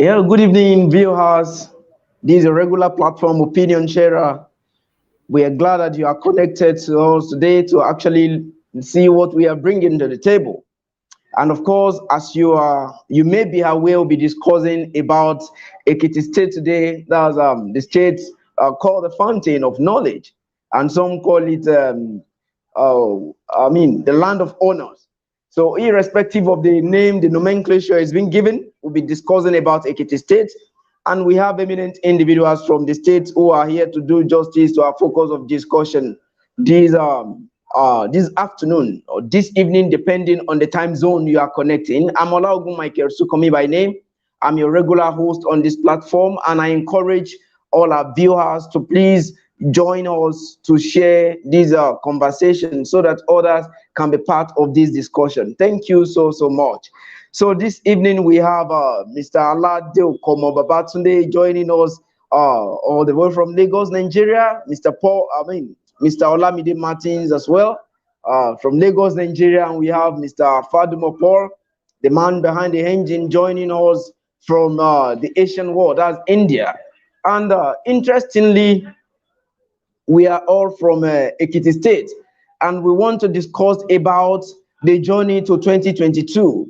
Yeah, good evening, viewers. This is a regular platform opinion sharer. We are glad that you are connected to us today to actually see what we are bringing to the table. And of course, as you may be aware, we'll be discussing about Ekiti State today. That's the state called the Fountain of Knowledge, and some call it, the land of honors. So, irrespective of the name, the nomenclature is being given, we'll be discussing about Ekiti State, and we have eminent individuals from the state who are here to do justice to our focus of discussion. This afternoon or this evening, depending on the time zone you are connecting. I'm Olaogun Michael Sukomi by name. I'm your regular host on this platform, and I encourage all our viewers to please join us to share this conversation so that others can be part of this discussion. Thank you so much. So this evening we have Mr. Alade Okomo Babatunde joining us all the way from Lagos, Nigeria. Mr. Olamide Martins as well from Lagos, Nigeria. And we have Mr. Fadumo Paul, the man behind the engine, joining us from the Asian world, that's India. And interestingly, we are all from Ekiti State, and we want to discuss about the journey to 2022.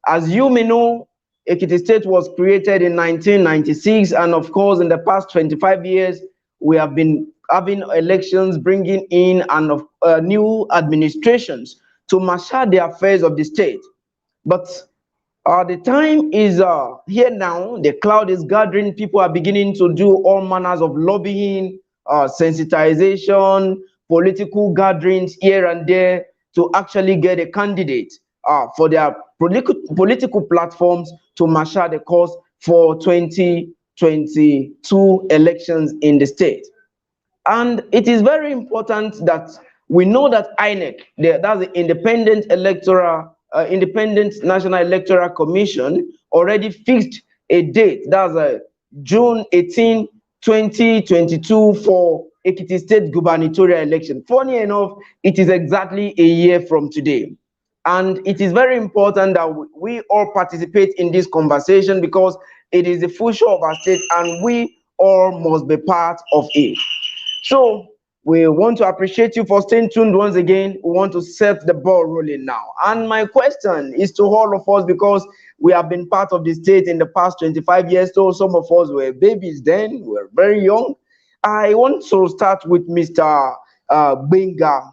As you may know, Ekiti State was created in 1996, and of course, in the past 25 years, we have been having elections, bringing in and new administrations to marshal the affairs of the state. But the time is here now. The cloud is gathering. People are beginning to do all manners of lobbying, sensitization, political gatherings here and there to actually get a candidate for their political platforms to marshal the cause for 2022 elections in the state. And it is very important that we know that INEC, that's the Independent National Electoral Commission, already fixed a date. That's June 18, 2022 for Ekiti State gubernatorial election. Funny enough, it is exactly a year from today. And it is very important that we all participate in this conversation because it is the future of our state and we all must be part of it. So we want to appreciate you for staying tuned once again. We want to set the ball rolling now. And my question is to all of us because we have been part of the state in the past 25 years. So some of us were babies then, we were very young. I want to start with Mr. Benga.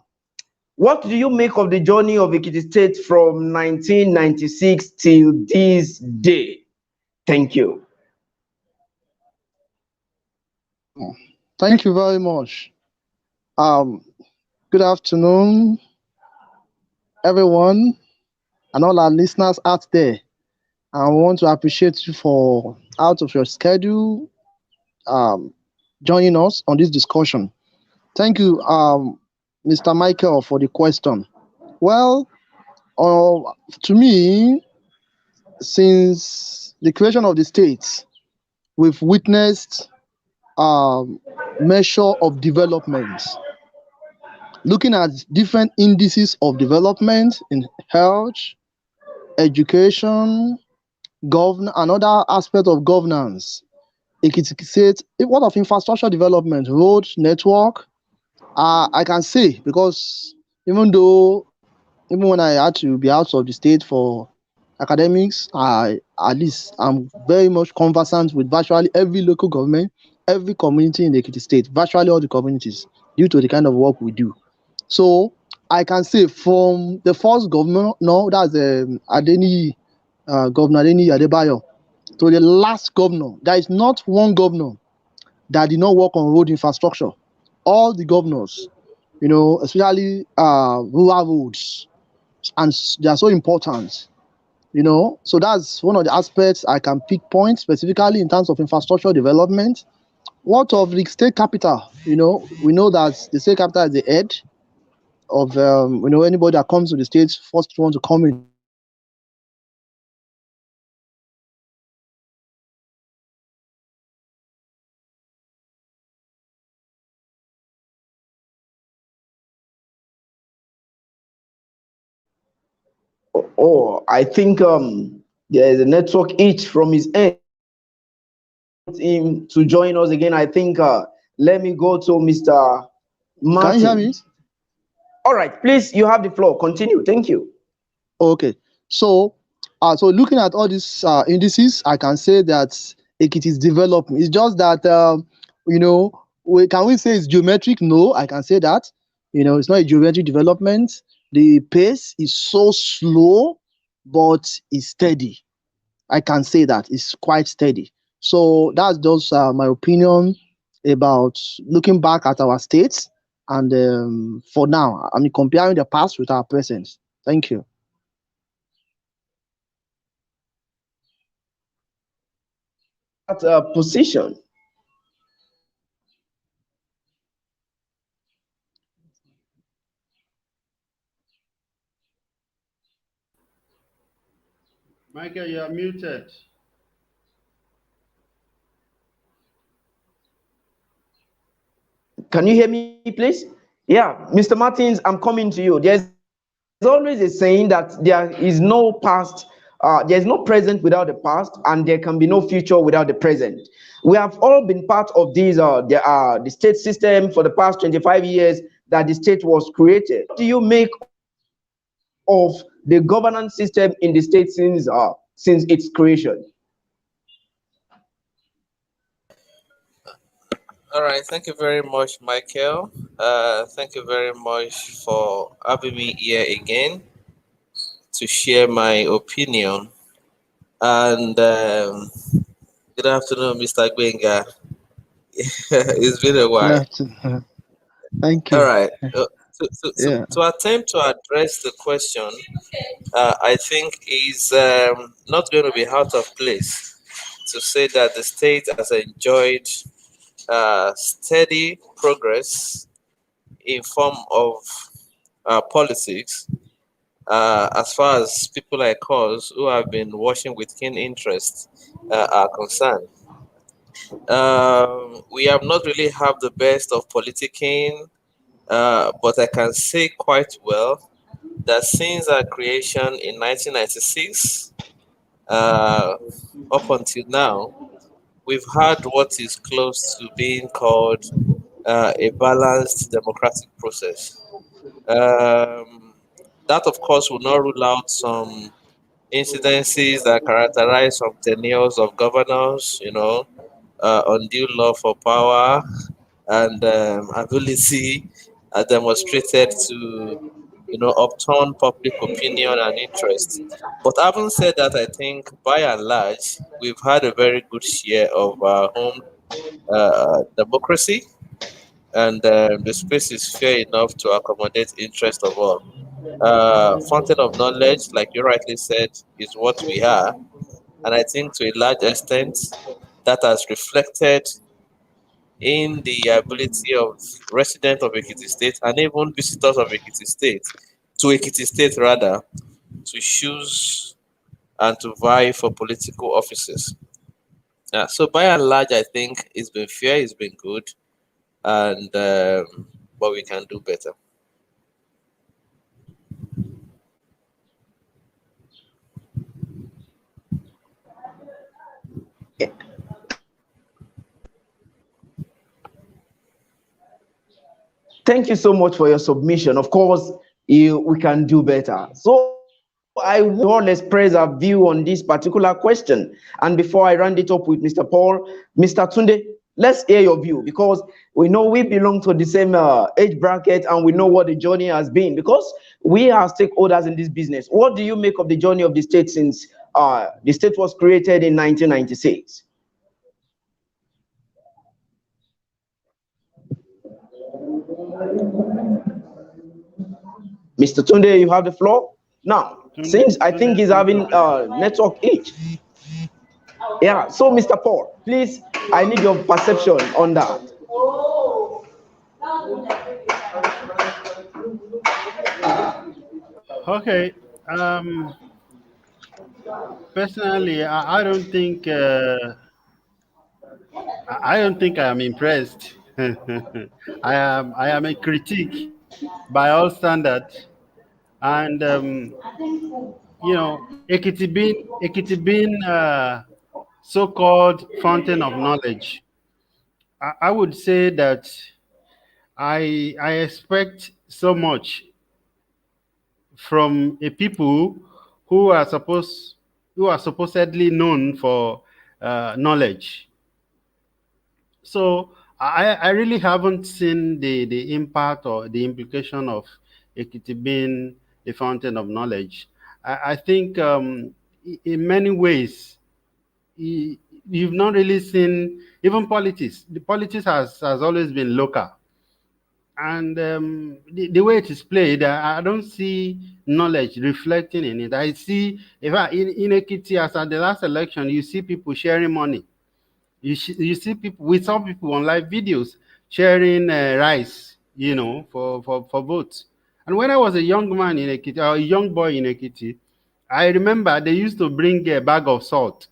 What do you make of the journey of Ekiti State from 1996 till this day? Thank you. Thank you very much. Good afternoon, everyone, and all our listeners out there. I want to appreciate you for out of your schedule joining us on this discussion. Thank you, Mr. Michael, for the question. Well, to me, since the creation of the states, we've witnessed measure of development, looking at different indices of development in health, education, and other aspects of governance. Ekiti State, what of infrastructure development, road network, I can say, because even when I had to be out of the state for academics, at least I'm very much conversant with virtually every local government, every community in the Ekiti State, virtually all the communities, due to the kind of work we do. So I can say from the first governor, no, that's Governor Adeni Adebayo, to the last governor, there is not one governor that did not work on road infrastructure. All the governors, especially rural roads, and they are so important. So that's one of the aspects I can pick points specifically in terms of infrastructure development. What of the state capital? We know that the state capital is the head of anybody that comes to the state first want to come in. Oh, I think there is a network itch from his end. him to join us again. I think let me go to Mr. Can you hear me? Martin. All right, please, you have the floor. Continue. Thank you. Okay. So, so looking at all these indices, I can say that it is developing. It's just that you know, we say it's geometric? No, I can say that. It's not a geometric development. The pace is so slow, but it's steady. I can say that it's quite steady. So that's just my opinion about looking back at our states. And for now, I mean, comparing the past with our present. Thank you. That position. Michael, you are muted. Can you hear me, please? Yeah, Mr. Martins, I'm coming to you. There's always a saying that there is no past, there is no present without the past, and there can be no future without the present. We have all been part of the state system for the past 25 years that the state was created. What do you make of the governance system in the state since its creation? All right, thank you very much, Michael. Thank you very much for having me here again to share my opinion. And good afternoon, Mr. Gbenga. It's been a Good while. afternoon. Thank All you. right. Yeah. To attempt to address the question, I think is not going to be out of place to say that the state has enjoyed steady progress in form of politics, as far as people like us who have been watching with keen interest are concerned. We have not really have the best of politicking, but I can say quite well that since our creation in 1996 uh, up until now, we've had what is close to being called a balanced democratic process. Um, that, of course, will not rule out some incidences that characterize some tenures of governors, undue love for power and ability are demonstrated to, upturn public opinion and interest. But having said that, I think by and large, we've had a very good share of our home democracy, and the space is fair enough to accommodate interest of all. Fountain of knowledge, like you rightly said, is what we are. And I think to a large extent, that has reflected in the ability of residents of Ekiti State and even visitors of Ekiti State, to Ekiti State rather, to choose and to vie for political offices. So by and large, I think it's been fair, it's been good, and but we can do better. Thank you so much for your submission. Of course, we can do better. So I want us all express our view on this particular question. And before I round it up with Mr. Paul, Mr. Tunde, let's hear your view because we know we belong to the same age bracket and we know what the journey has been because we are stakeholders in this business. What do you make of the journey of the state since the state was created in 1996? Mr. Tunde, you have the floor. Now, Tunde, since I Tunde think is he's having muted. network itch. Yeah, so Mr. Paul, please, I need your perception on that. Okay. Personally, I don't think I am impressed. I am a critique by all standards, and Ekiti being so-called fountain of knowledge, I would say that I expect so much from a people who are supposedly known for knowledge. So I really haven't seen the impact or the implication of Ekiti being a fountain of knowledge. I think in many ways y- you've not really seen even politics. The politics has always been local, and the way it is played, I don't see knowledge reflecting in it. I see, in fact, in Ekiti, as at the last election, you see people sharing money. You see people, we saw people on live videos sharing rice, for votes. And when I was a young man in Ekiti, or a young boy in Ekiti, I remember they used to bring a bag of salt.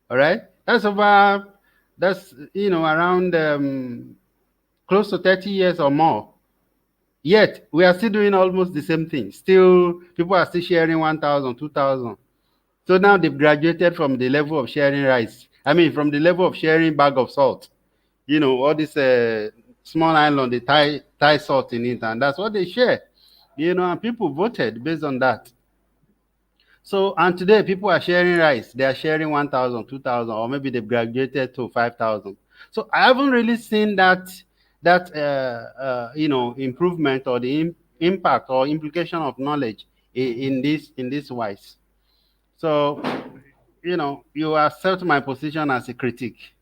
All right, that's around close to 30 years or more. Yet we are still doing almost the same thing. Still, people are still sharing 1,000, 2,000. So now they've graduated from the level of sharing rice. I mean, from the level of sharing bag of salt. All this small island, they tie salt in it, and that's what they share. And people voted based on that. So, and today people are sharing rice. They are sharing 1,000, 2,000, or maybe they've graduated to 5,000. So I haven't really seen that improvement or the impact or implication of knowledge in this wise. So, you accept my position as a critique.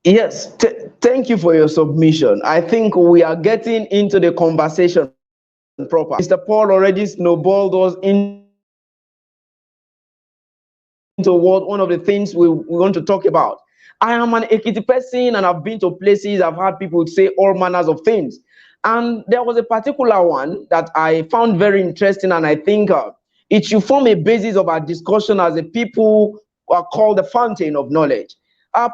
Yes, thank you for your submission. I think we are getting into the conversation proper. Mr. Paul already snowballed us into what one of the things we want to talk about. I am an Ekiti person and I've been to places, I've had people say all manners of things. And there was a particular one that I found very interesting, and I think it should form a basis of our discussion as a people who are called the fountain of knowledge.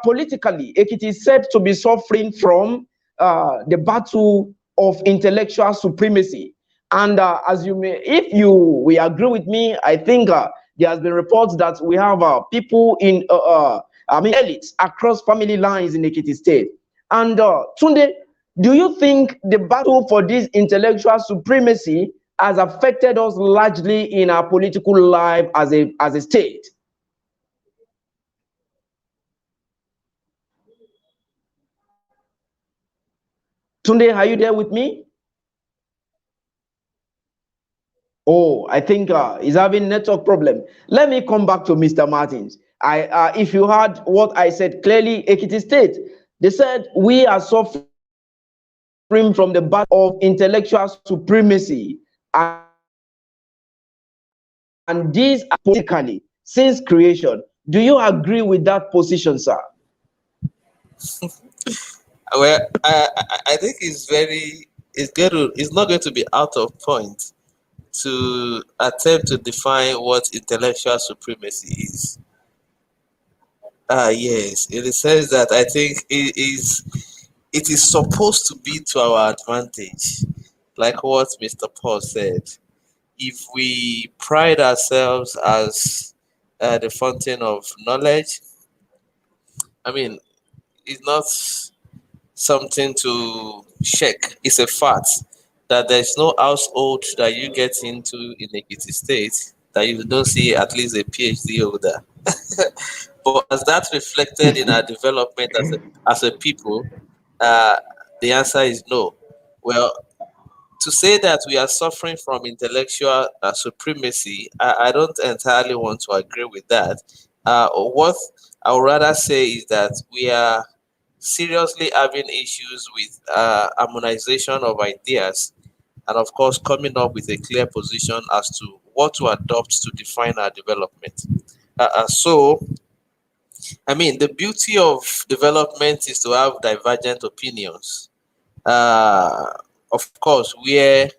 Politically, Ekiti is said to be suffering from the battle of intellectual supremacy. And as you may, if you we agree with me, I think there has been reports that we have people elites across family lines in Ekiti State. And Tunde, do you think the battle for this intellectual supremacy has affected us largely in our political life as a state? Tunde, are you there with me? Oh, I think he's having network problem. Let me come back to Mr. Martins. If you heard what I said clearly, Ekiti State, they said we are suffering from the battle of intellectual supremacy, and these are politically since creation. Do you agree with that position, sir? Well, I think it's not going to be out of point to attempt to define what intellectual supremacy is. Yes, in the sense that I think it is supposed to be to our advantage, like what Mr. Paul said. If we pride ourselves as the fountain of knowledge, I mean, it's not something to check. It's a fact that there's no household that you get into in Ekiti State that you don't see at least a PhD holder. But as that reflected in our development as a people, uh, the answer is no. Well, to say that we are suffering from intellectual supremacy, I don't entirely want to agree with that. What I would rather say is that we are seriously having issues with harmonization of ideas, and of course coming up with a clear position as to what to adopt to define our development. So I mean, the beauty of development is to have divergent opinions. Uh, of course, where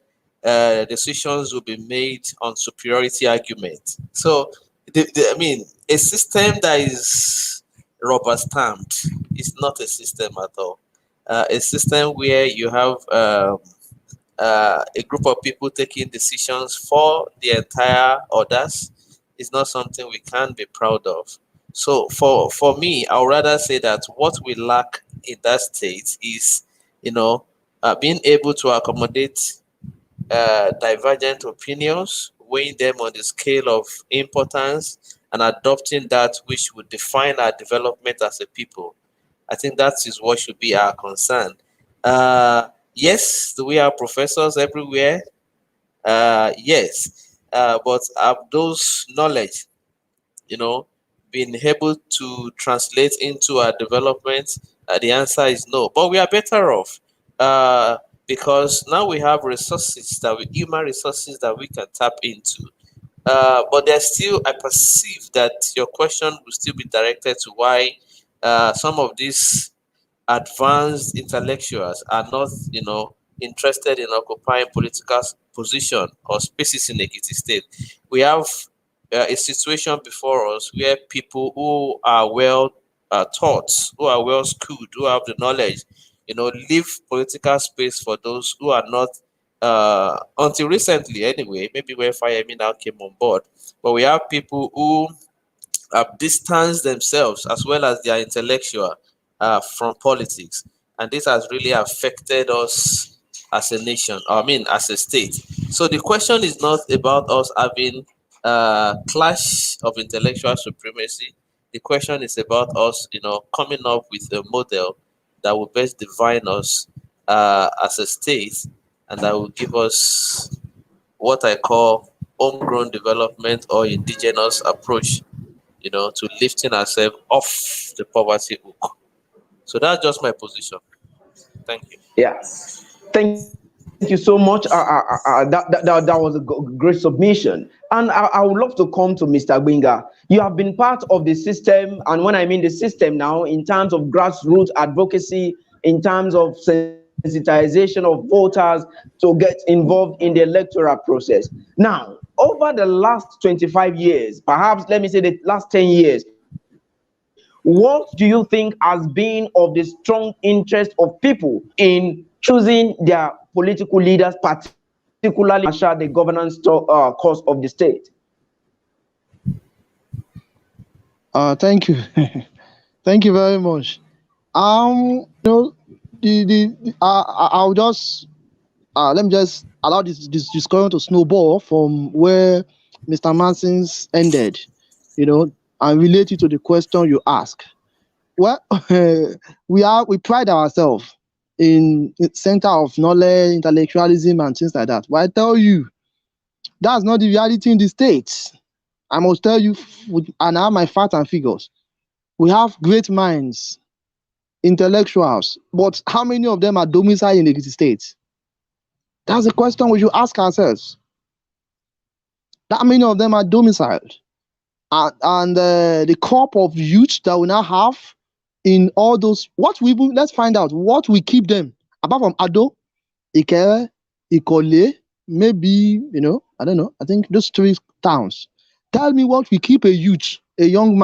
decisions will be made on superiority argument. So, I mean, a system that is rubber stamped is not a system at all. A system where you have a group of people taking decisions for the entire others is not something we can be proud of. So for me, I would rather say that what we lack in that state is, being able to accommodate divergent opinions, weighing them on the scale of importance, and adopting that which would define our development as a people. I think that is what should be our concern. Yes, do we have professors everywhere? Yes, but have those knowledge, been able to translate into our development? The answer is no. But we are better off because now we have resources human resources that we can tap into. But there's still, I perceive that your question will still be directed to why some of these advanced intellectuals are not, interested in occupying political position or spaces in Ekiti State. We have a situation before us where people who are well taught, who are well schooled, who have the knowledge, leave political space for those who are not. Until recently, anyway, maybe when Fayemi now came on board, but we have people who have distanced themselves as well as their intellectual from politics, and this has really affected us as a nation. I mean, as a state. So the question is not about us having a clash of intellectual supremacy. The question is about us, coming up with a model that will best define us as a state, and that will give us what I call homegrown development or indigenous approach, to lifting ourselves off the poverty hook. So that's just my position. Thank you. Yeah. Thank you so much. That was a great submission. And I would love to come to Mr. Gbenga. You have been part of the system, and when I mean the system now, in terms of grassroots advocacy, in terms of sensitization of voters to get involved in the electoral process. Now, over the last 25 years, perhaps let me say the last 10 years, what do you think has been of the strong interest of people in choosing their political leaders, particularly the governance course of the state? Thank you. Thank you very much. I'll just let me just allow this discussion to snowball from where Mr. Manson's ended, and relate it to the question you ask. Well, we pride ourselves in center of knowledge, intellectualism, and things like that. But I tell you, that's not the reality in the States. I must tell you, and I have my facts and figures. We have great minds, intellectuals, but how many of them are domiciled in the States? That's the question we should ask ourselves. That many of them are domiciled. And the crop of youth that we now have in all those, let's find out what we keep them, apart from Ado, Ikere, Ikole, maybe, I don't know, I think those 3 towns. Tell me what we keep a youth, a young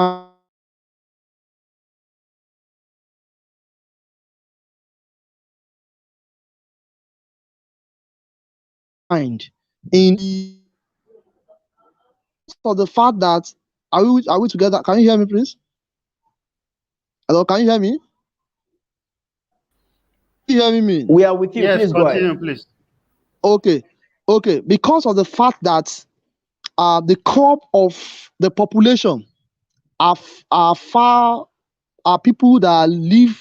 mind in the for the fact that are we together? Can you hear me, please? Hello, can you hear me? Can you hear me? We are with you. Yes, Please go continue, ahead. please. Okay. Because of the fact that the crop of the population are people that live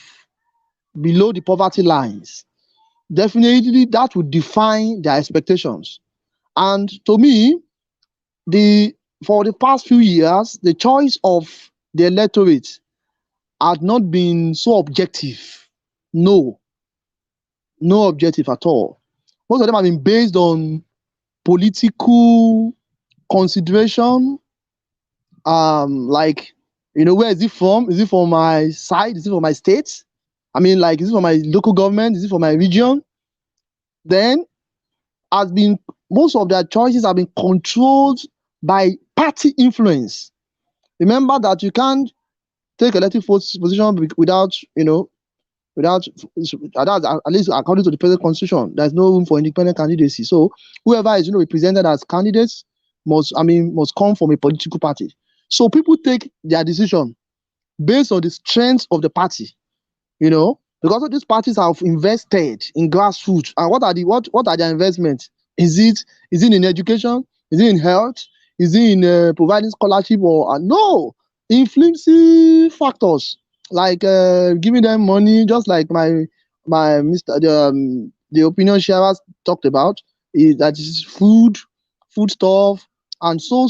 below the poverty lines. Definitely, that would define their expectations. And to me, for the past few years, the choice of the electorate had not been so objective. No objective at all. Most of them have been based on political consideration. Like, where is it from? Is it from my side? Is it from my state? I mean, like, is it from my local government? Is it from my region? Then, most of their choices have been controlled by party influence. Remember that you can't take elective position without, Without that's at least according to the present constitution, there's no room for independent candidacy. So whoever is represented as candidates must come from a political party. So people take their decision based on the strength of the party, because of these parties have invested in grassroots. And what are their investments? Is it in education? Is it in health? Is it in providing scholarship or no? In flimsy factors like giving them money, just like my Mr. The opinion sharers talked about, is that is food stuff, and so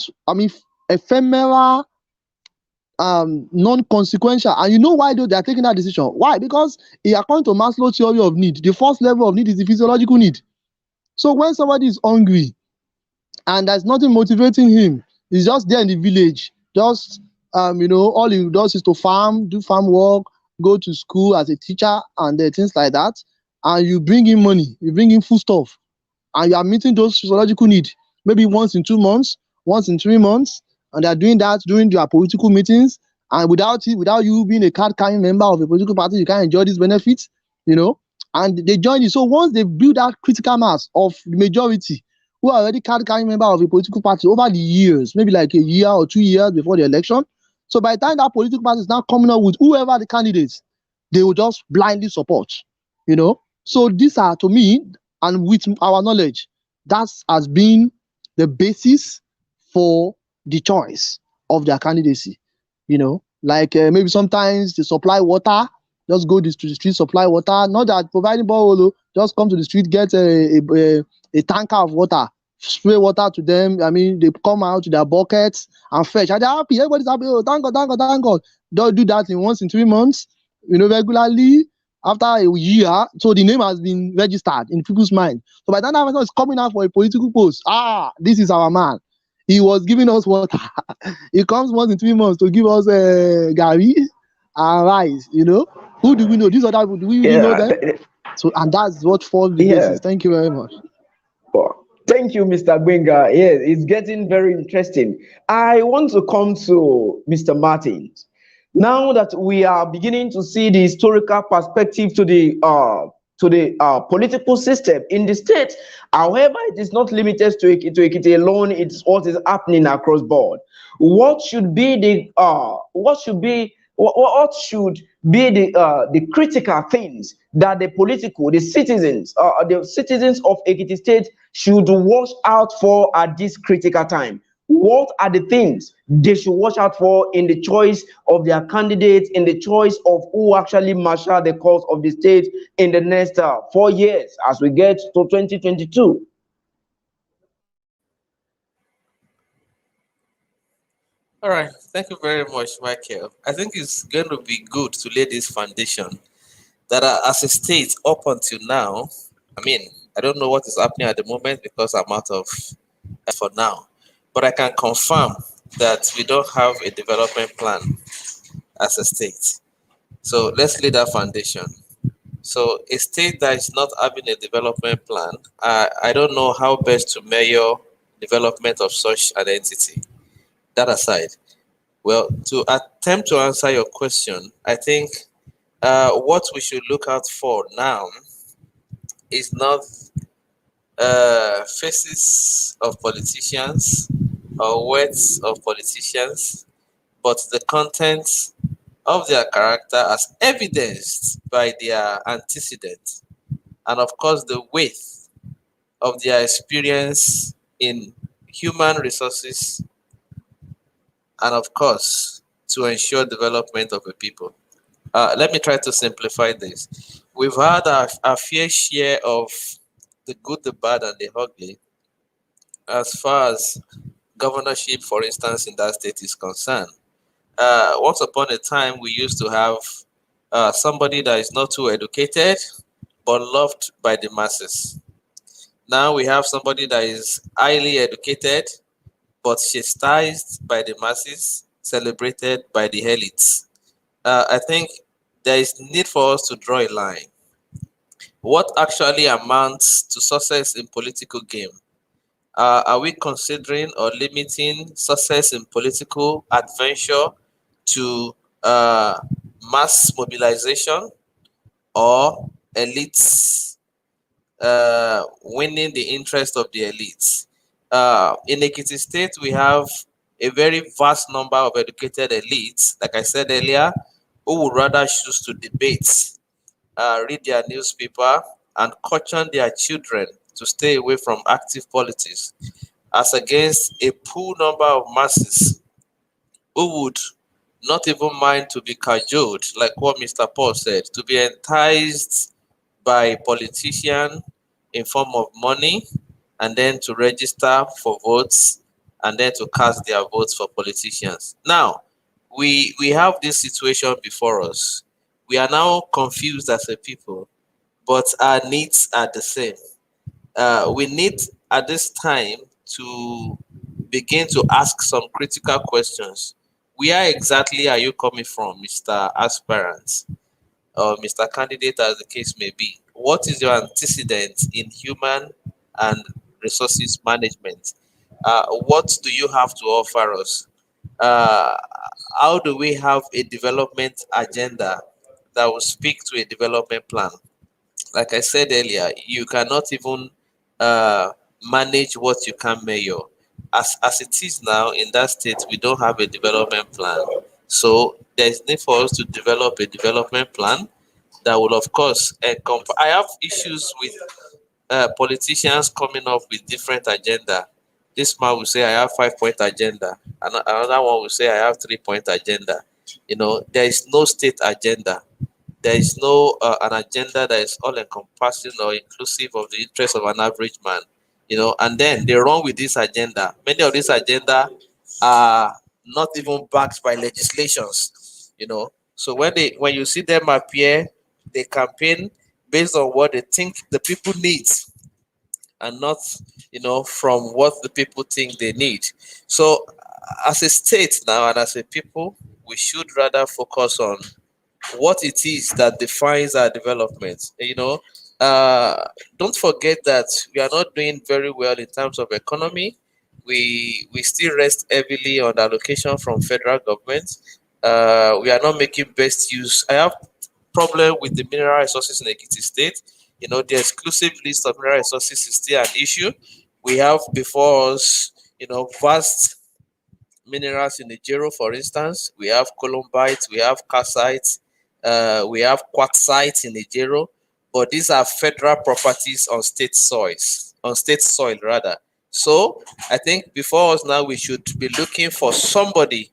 ephemeral, non-consequential. And you know why though they are taking that decision? Why? Because according to Maslow's theory of need, the first level of need is the physiological need. So when somebody is hungry and there's nothing motivating him, he's just there in the village, just all he does is to do farm work, go to school as a teacher, and things like that. And you bring in money, you bring in food stuff, and you are meeting those physiological needs maybe once in 2 months, once in 3 months, and they are doing that during their political meetings. And without you being a card carrying member of a political party, you can't enjoy these benefits, and they join you. So once they build that critical mass of the majority who are already card carrying member of a political party over the years, maybe like a year or 2 years before the election. So by the time that political party is now coming up with whoever the candidates, they will just blindly support, So these are, to me, and with our knowledge, that has been the basis for the choice of their candidacy. Like maybe sometimes they supply water, just go to the street, supply water. Not that providing borehole, just come to the street, get a tanker of water, spray water to them. I mean, they come out to their buckets and fetch, and they're happy. Everybody's happy. Oh, thank God, thank God, thank God. Don't do that once in 3 months, regularly. After a year, so the name has been registered in people's mind. So by the time that person is coming out for a political post, this is our man. He was giving us water. He comes once in 3 months to give us gari and rice. Who do we know? These other people, do we really know them? So, and that's what forms the basis. Thank you very much. Thank you, Mr. Gbenga. Yes, it's getting very interesting. I want to come to Mr. Martins. Now that we are beginning to see the historical perspective to the political system in the state, however, it is not limited to Ekiti alone. It's what is happening across board. What should be the critical things that the citizens of Ekiti State should watch out for at this critical time? What are the things they should watch out for in the choice of their candidates, in the choice of who actually marshal the cause of the state in the next 4 years as we get to 2022? All right. Thank you very much, Michael. I think it's going to be good to lay this foundation that as a state up until now, I don't know what is happening at the moment because I'm out of for now, but I can confirm that we don't have a development plan as a state. So let's lay that foundation. So a state that is not having a development plan, I don't know how best to measure development of such an entity. That aside, well, to attempt to answer your question, I think what we should look out for now is not faces of politicians or words of politicians, but the contents of their character as evidenced by their antecedent, and of course the weight of their experience in human resources, and of course to ensure development of a people. Let me try to simplify this. We've had our fair share of the good, the bad, and the ugly as far as governorship, for instance, in that state is concerned. Once upon a time, we used to have somebody that is not too educated, but loved by the masses. Now we have somebody that is highly educated, but chastised by the masses, celebrated by the elites. I think there is need for us to draw a line. What actually amounts to success in political game? Are we considering or limiting success in political adventure to mass mobilization, or elites winning the interest of the elites. In Ekiti State, we have a very vast number of educated elites, like I said earlier, who would rather choose to debate, read their newspaper, and caution their children to stay away from active politics, as against a poor number of masses who would not even mind to be cajoled, like what Mr. Paul said, to be enticed by politician in form of money, and then to register for votes, and then to cast their votes for politicians. Now, we have this situation before us. We are now confused as a people, but our needs are the same. We need at this time to begin to ask some critical questions. Where exactly are you coming from, Mr. Aspirant or Mr. Candidate, as the case may be? What is your antecedent in human and resources management? What do you have to offer us? Uh, how do we have a development agenda that will speak to a development plan? Like I said earlier, you cannot even manage what you can measure. As it is now in that state, we don't have a development plan. So there's need for us to develop a development plan that will, of course, encompass. I have issues with politicians coming up with different agenda. This man will say I have 5 point agenda, and another one will say I have 3 point agenda. There is no state agenda. There is no an agenda that is all encompassing or inclusive of the interests of an average man. And then they run with this agenda. Many of these agenda are not even backed by legislations. So when you see them appear, they campaign based on what they think the people need, and not from what the people think they need. So as a state now, and as a people, we should rather focus on what it is that defines our development. Don't forget that we are not doing very well in terms of economy. We still rest heavily on allocation from federal government. We are not making best use. I have problem with the mineral resources in Ekiti State. The exclusive list of mineral resources is still an issue. We have before us, vast minerals in Nigeria, for instance. We have columbite, we have calcite, we have quartzite in Nigeria, but these are federal properties on state soil rather. So I think before us now, we should be looking for somebody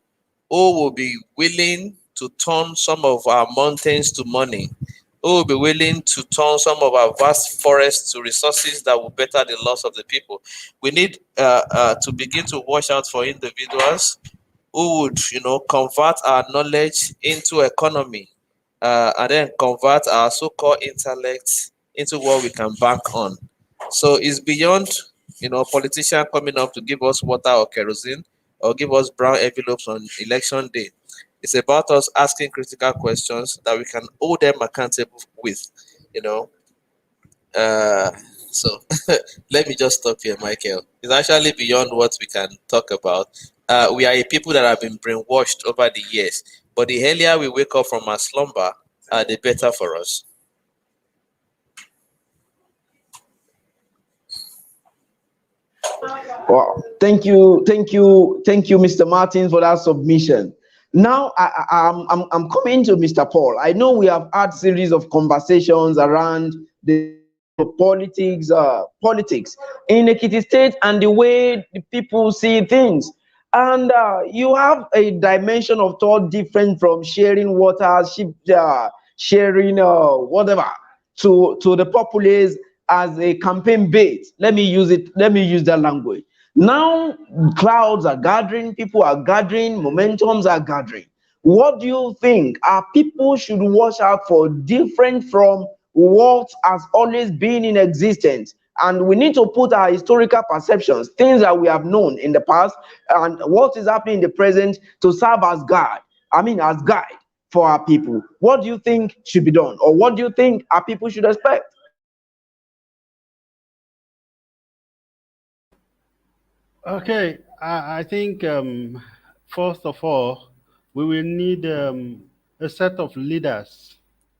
who will be willing to turn some of our mountains to money, who will be willing to turn some of our vast forests to resources that will better the loss of the people. We need to begin to watch out for individuals who would, convert our knowledge into economy, and then convert our so-called intellect into what we can bank on. So it's beyond, politician coming up to give us water or kerosene or give us brown envelopes on election day. It's about us asking critical questions that we can hold them accountable with, you know. Uh, so let me just stop here, Michael. It's actually beyond what we can talk about. We are a people that have been brainwashed over the years, but the earlier we wake up from our slumber, the better for us. Well, thank you, Mr. Martin, for that submission. Now, I'm coming to Mr. Paul. I know we have had series of conversations around the politics in Ekiti State and the way the people see things. And you have a dimension of thought different from sharing water, sharing whatever to the populace as a campaign bait. Let me use it. Let me use that language. Now, clouds are gathering, people are gathering, momentums are gathering. What do you think our people should watch out for different from what has always been in existence? And we need to put our historical perceptions, things that we have known in the past, and what is happening in the present to serve as guide. As guide for our people. What do you think should be done? Or what do you think our people should expect? Okay, I think first of all, we will need a set of leaders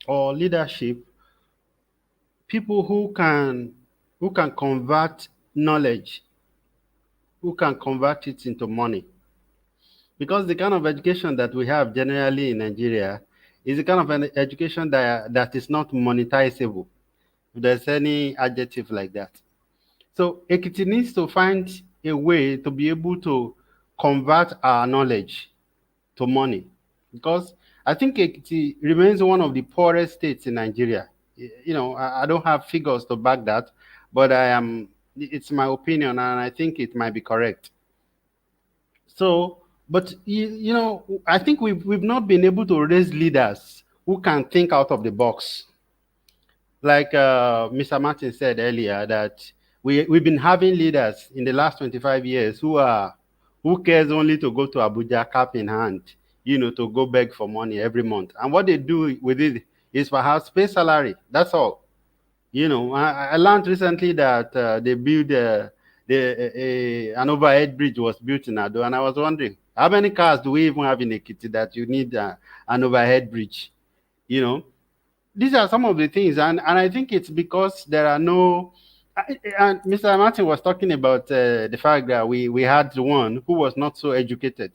or leadership people who can convert knowledge, who can convert it into money. Because the kind of education that we have generally in Nigeria is the kind of an education that is not monetizable, if there's any adjective like that. So Ekiti needs to find a way to be able to convert our knowledge to money, because I think Ekiti remains one of the poorest states in Nigeria. You know, I don't have figures to back that, but it's my opinion, and I think it might be correct. So, but you know, I think we've not been able to raise leaders who can think out of the box. Like Mr. Martin said earlier, that we've been having leaders in the last 25 years who cares only to go to Abuja cap in hand, you know, to go beg for money every month. And what they do with it is perhaps pay salary. That's all. You know, I learned recently that they built an overhead bridge was built in Ado, and I was wondering how many cars do we even have in Ekiti that you need an overhead bridge? You know, these are some of the things, and I think it's because there are no. And Mr. Martin was talking about the fact that we had one who was not so educated.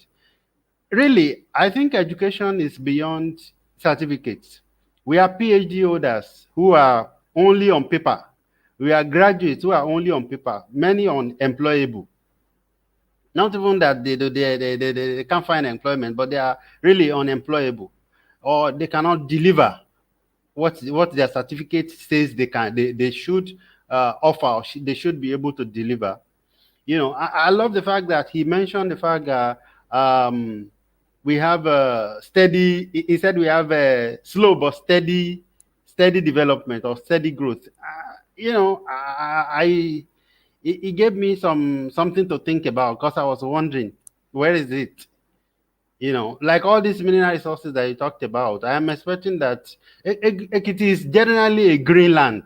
Really, I think education is beyond certificates. We are PhD holders who are only on paper. We are graduates who are only on paper, many unemployable. Not even that they can't find employment, but they are really unemployable, or they cannot deliver what their certificate says they should offer, or they should be able to deliver. You know, I love the fact that he mentioned the fact that we have a steady. He said we have a slow but steady development or steady growth. You know, it gave me something to think about, because I was wondering, where is it? You know, like all these mineral resources that you talked about, I am expecting that Ekiti is generally a green land.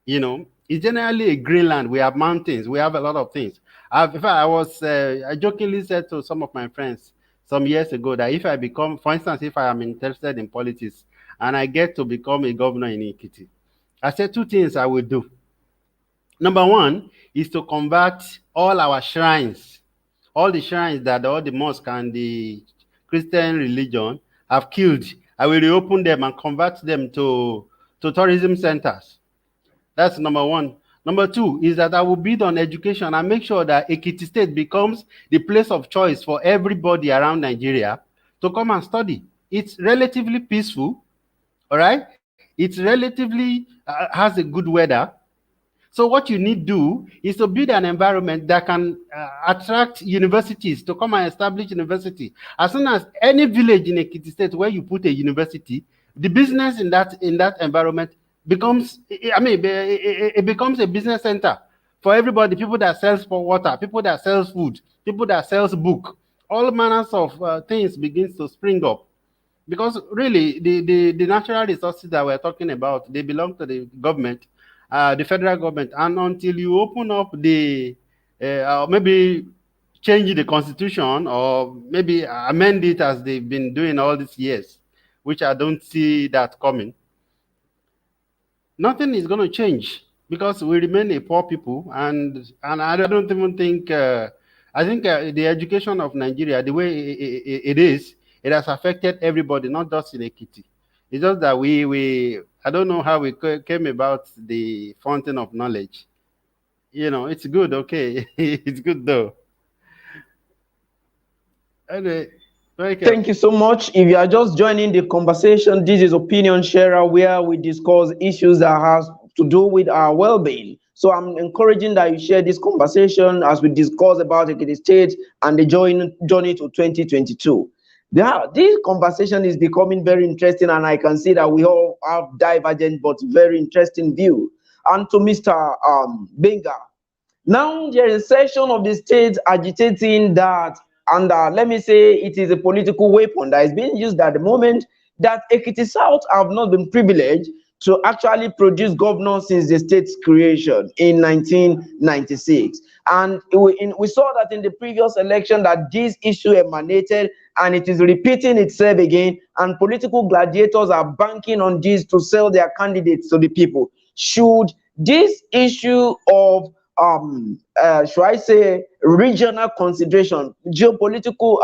You know, it's generally a green land. We have mountains. We have a lot of things. In fact, I jokingly said to some of my friends some years ago that if I become, for instance, if I am interested in politics and I get to become a governor in Ekiti, I said two things I will do. Number one is to convert all our shrines, all the shrines that all the mosque and the Christian religion have killed. I will reopen them and convert them to tourism centers. That's number one. Number two is that I will bid on education and make sure that Ekiti State becomes the place of choice for everybody around Nigeria to come and study. It's relatively peaceful, all right? It's relatively has a good weather. So what you need to do is to build an environment that can attract universities to come and establish university. As soon as any village in Ekiti State where you put a university, the business in that environment becomes, it becomes a business center for everybody. People that sells for water, people that sells food, people that sells book, all manners of things begins to spring up. Because really, the natural resources that we're talking about, they belong to the government, the federal government. And until you open up maybe change the constitution, or maybe amend it as they've been doing all these years, which I don't see that coming, nothing is going to change, because we remain a poor people. And I don't even think, I think the education of Nigeria, the way it is, it has affected everybody, not just in Ekiti. It's just that I don't know how we came about the fountain of knowledge. You know, it's good, okay. It's good though. Anyway, thank you so much. If you are just joining the conversation, this is Opinion Sharer, where we discuss issues that has to do with our well-being. So I'm encouraging that you share this conversation as we discuss about Ekiti State and the journey to 2022. This conversation is becoming very interesting, and I can see that we all have divergent but very interesting view. And to Mr. Benga, now there is a section of the state agitating that, and let me say it is a political weapon that is being used at the moment, that Ekiti South have not been privileged to actually produce governors since the state's creation in 1996. And we saw that in the previous election that this issue emanated, and it is repeating itself again, and political gladiators are banking on this to sell their candidates to the people. should this issue of should I say regional consideration, geopolitical,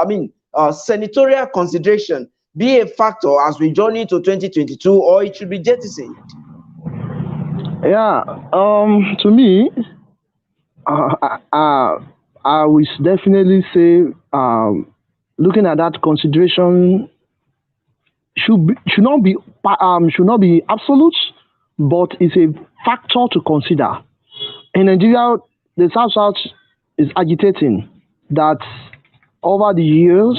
senatorial consideration be a factor as we journey to 2022, or it should be jettisoned? Yeah, to me, I would definitely say, looking at that consideration should not be absolute, but it's a factor to consider. In Nigeria, the South is agitating that over the years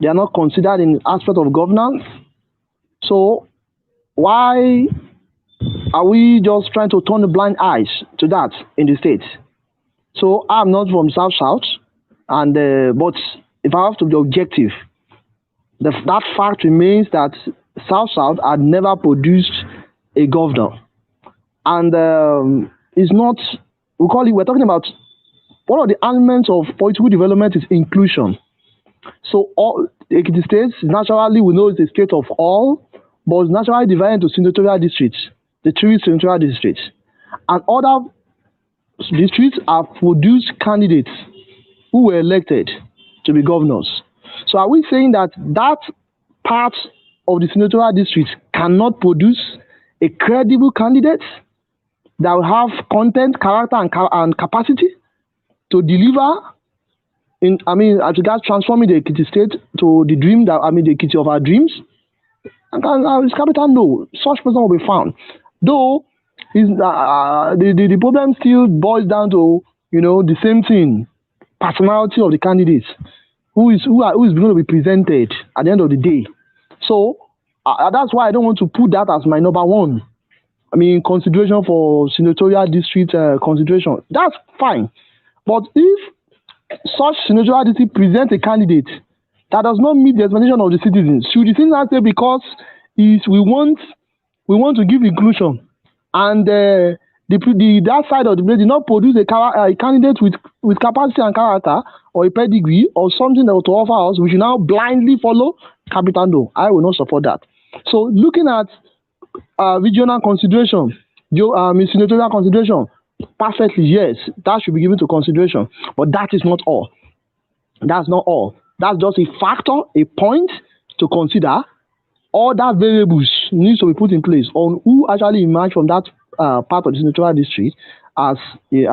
they are not considered in aspect of governance. So why are we just trying to turn a blind eyes to that in the state? So I'm not from South, and but if I have to be objective, that fact remains that South had never produced a governor, and it's not. We're talking about one of the elements of political development is inclusion. So all Ekiti states naturally we know it's a state of all, but it's naturally divided into senatorial districts, the three senatorial districts, and other districts have produced candidates who were elected to be governors. So are we saying that part of the senatorial districts cannot produce a credible candidate that will have content, character, and capacity to deliver as regards transforming the Ekiti state to the dream the Ekiti of our dreams? And it's capital no, such person will be found. Though the problem still boils down to the same thing, personality of the candidates, who is going to be presented at the end of the day. So that's why I don't want to put that as my number one. Consideration for senatorial district consideration. That's fine. But if such senatorial district presents a candidate that does not meet the expectation of the citizens, should the citizens say because we want to give inclusion, and that side of the place did not produce a candidate with capacity and character or a pedigree or something that will to offer us, we should now blindly follow? Capital no, I will not support that. So looking at regional consideration, senatorial consideration, perfectly, yes, that should be given to consideration. But that is not all. That's not all. That's just a factor, a point to consider. Other variables needs to be put in place on who actually emerged from that part of the senatorial district as a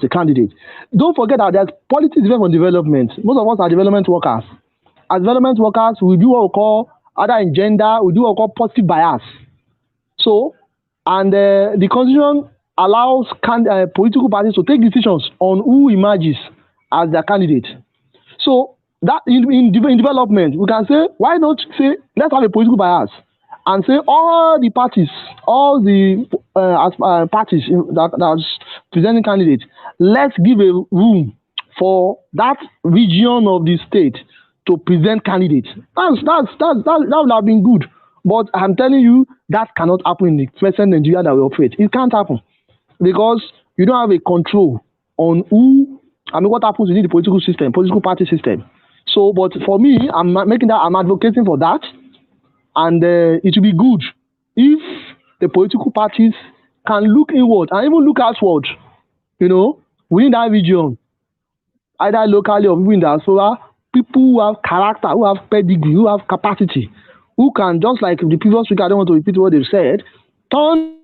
candidate. Don't forget that there's politics different from development. Most of us are development workers. As development workers, we do what we call either in gender, we do what we call positive bias. So, and the constitution allows political parties to take decisions on who emerges as their candidate. So that in development, we can say, why not say, let's have a political bias and say all the parties that's presenting candidates, let's give a room for that region of the state to present candidates. That would have been good. But I'm telling you, that cannot happen in the present Nigeria that we operate. It can't happen because you don't have a control on what happens within the political system, political party system. So, but for me, I'm advocating for that, and it will be good if the political parties can look inward and even look outward, within that region, either locally or even in diaspora, people who have character, who have pedigree, who have capacity, who can, just like the previous speaker, I don't want to repeat what they've said, turn.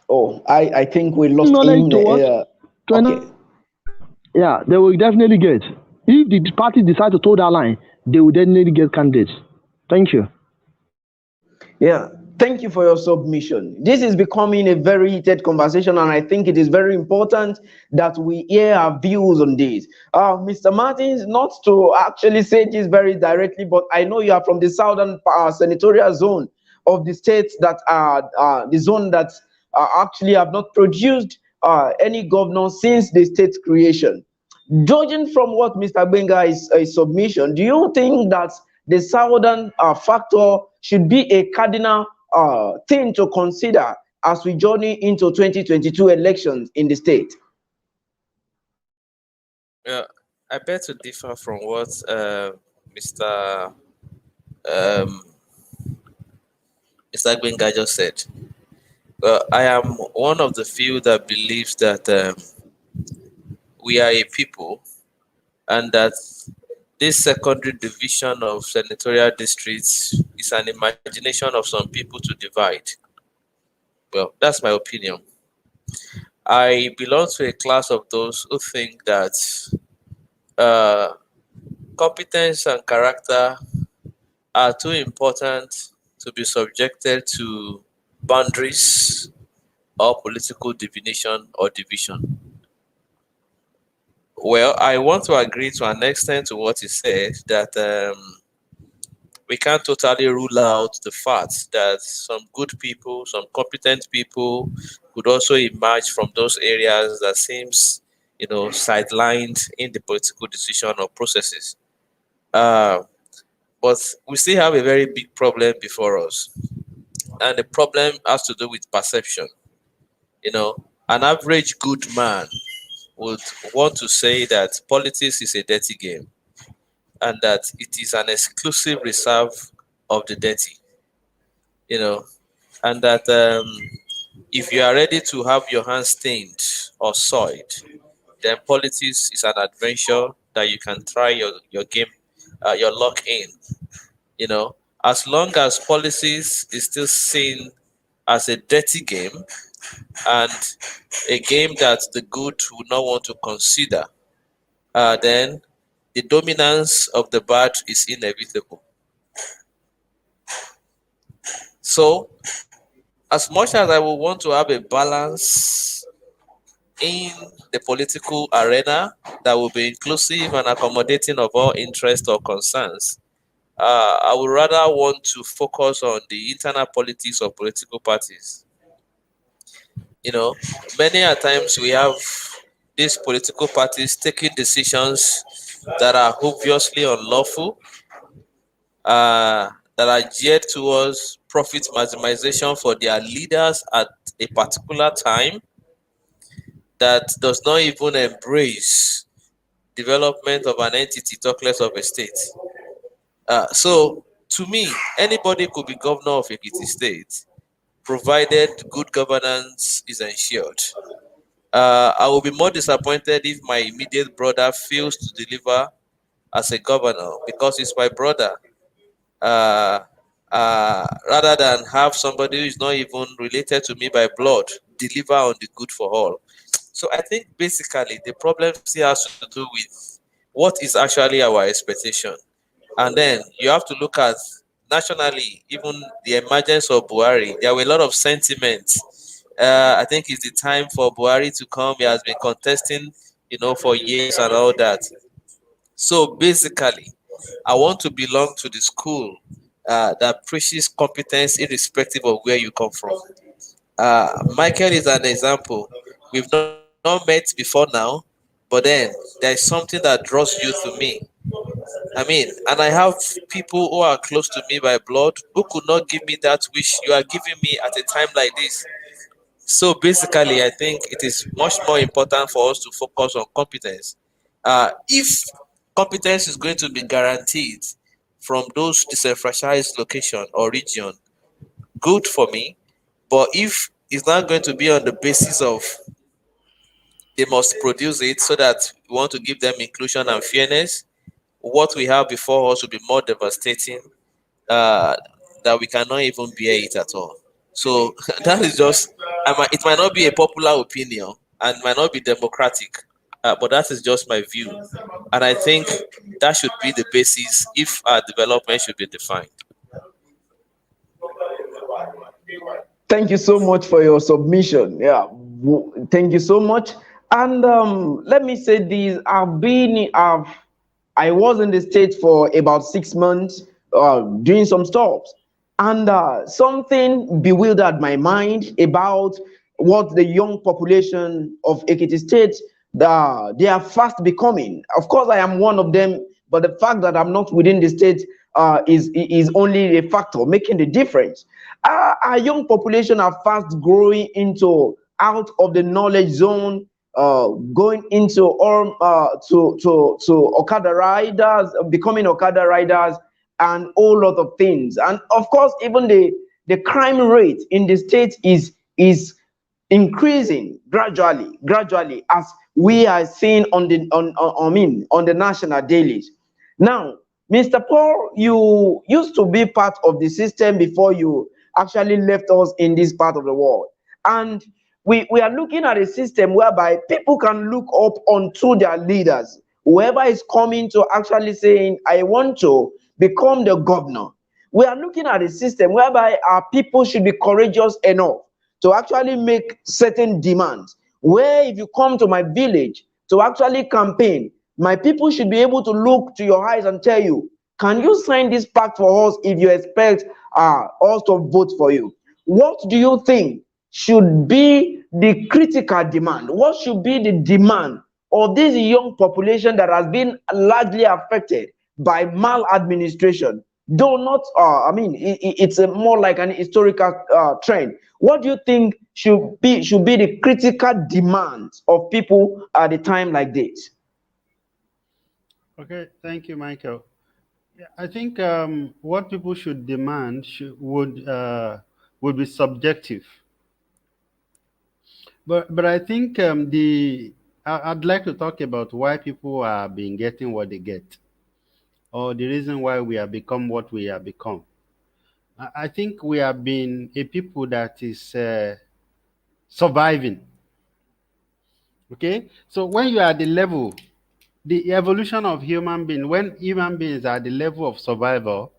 Oh, I think we lost knowledge him. Okay. Yeah, they will definitely get. If the party decide to toe that line, they will definitely get candidates. Thank you. Yeah, thank you for your submission. This is becoming a very heated conversation, and I think it is very important that we hear our views on this. Mr. Martins, not to actually say this very directly, but I know you are from the southern senatorial zone of the states that are the zone that actually have not produced any governor since the state's creation. Judging from what Mr. Benga is submission, do you think that the southern factor should be a cardinal thing to consider as we journey into 2022 elections in the state? Yeah, I beg to differ from what Mr. Um, Mr. Gbenga just said. Well, I am one of the few that believes that we are a people, and that this secondary division of senatorial districts is an imagination of some people to divide. Well, that's my opinion. I belong to a class of those who think that uh, competence and character are too important to be subjected to boundaries or political definition or division. Well, I want to agree to an extent to what he said, that we can't totally rule out the fact that some good people, some competent people could also emerge from those areas that seems, sidelined in the political decision or processes. Uh, but we still have a very big problem before us. And the problem has to do with perception. You know, an average good man would want to say that politics is a dirty game and that it is an exclusive reserve of the dirty, you know, and that if you are ready to have your hands stained or soiled, then politics is an adventure that you can try your game, your luck in, you know. As long as policies is still seen as a dirty game and a game that the good would not want to consider, then the dominance of the bad is inevitable. So, as much as I would want to have a balance in the political arena that will be inclusive and accommodating of all interests or concerns, I would rather want to focus on the internal politics of political parties. You know, many a times we have these political parties taking decisions that are obviously unlawful, that are geared towards profit maximization for their leaders at a particular time, that does not even embrace development of an entity, talk less of a state. So, to me, anybody could be governor of Ekiti State, provided good governance is ensured. I will be more disappointed if my immediate brother fails to deliver as a governor because he's my brother, uh, rather than have somebody who is not even related to me by blood deliver on the good for all. So I think basically the problem still has to do with what is actually our expectation. And then you have to look at nationally, even the emergence of Buhari. There were a lot of sentiments. I think it's the time for Buhari to come. He has been contesting, for years and all that. So basically, I want to belong to the school that preaches competence irrespective of where you come from. Michael is an example. We've not met before now, but then there is something that draws you to me. I mean, and I have people who are close to me by blood who could not give me that which you are giving me at a time like this. So basically, I think it is much more important for us to focus on competence. If competence is going to be guaranteed from those disenfranchised location or region, good for me. But if it's not going to be on the basis of they must produce it so that we want to give them inclusion and fairness, what we have before us will be more devastating, uh, that we cannot even bear it at all. So that is just, it might not be a popular opinion and might not be democratic, but that is just my view. And I think that should be the basis if our development should be defined. Thank you so much for your submission. Yeah, thank you so much. And let me say this: I was in the States for about 6 months, doing some stops, and something bewildered my mind about what the young population of Ekiti State they are fast becoming. Of course, I am one of them, but the fact that I'm not within the state is only a factor making the difference. Our young population are fast growing into out of the knowledge zone, going into all to Okada riders, becoming Okada riders, and whole lot of things. And of course, even the crime rate in the state is increasing gradually, as we are seeing on the on the national dailies. Now, Mr. Paul, you used to be part of the system before you actually left us in this part of the world. And we are looking at a system whereby people can look up onto their leaders. Whoever is coming to actually saying, I want to become the governor. We are looking at a system whereby our people should be courageous enough to actually make certain demands. Where if you come to my village to actually campaign, my people should be able to look to your eyes and tell you, can you sign this pact for us if you expect us to vote for you? What do you think should be the critical demand? What should be the demand of this young population that has been largely affected by maladministration? Though not, it's a more like an historical trend. What do you think should be the critical demands of people at a time like this? Okay, thank you, Michael. Yeah, I think what people should demand would be subjective, but I think I'd like to talk about why people are being getting what they get, or the reason why we have become what we have become. I think we have been a people that is surviving. Okay, so when you are at the level, the evolution of human being, when human beings are at the level of survival,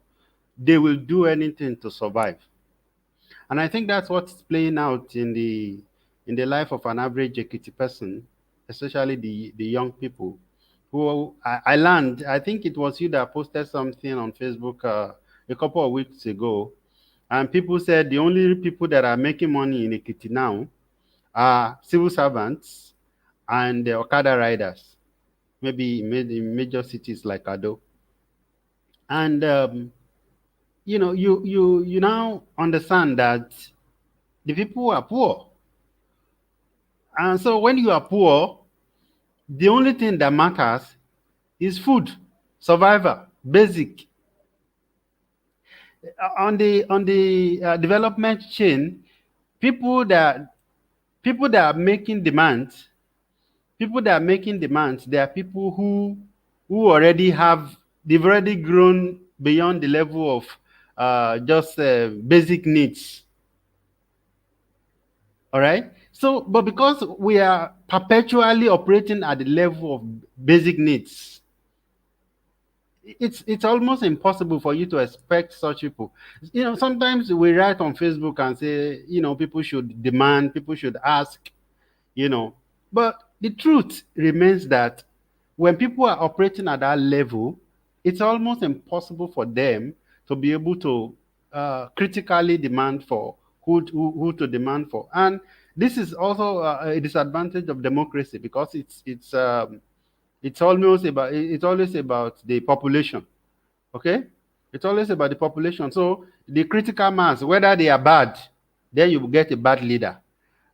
they will do anything to survive. And I think that's what's playing out in the life of an average Ekiti person, especially the young people who I learned. I think it was you that posted something on Facebook a couple of weeks ago, and people said the only people that are making money in Ekiti now are civil servants and the Okada riders, maybe in major cities like Ado. And you now understand that the people are poor. And so when you are poor, the only thing that matters is food, survival, basic. On the development chain, people that are making demands, they are people who already have, they've already grown beyond the level of just basic needs. All right. So, but because we are perpetually operating at the level of basic needs, it's almost impossible for you to expect such people. Sometimes we write on Facebook and say, people should demand, people should ask, but the truth remains that when people are operating at that level, it's almost impossible for them to be able to critically demand for who to demand for. And this is also a disadvantage of democracy, because it's always about the population. Okay, it's always about the population. So the critical mass, whether they are bad, then you will get a bad leader.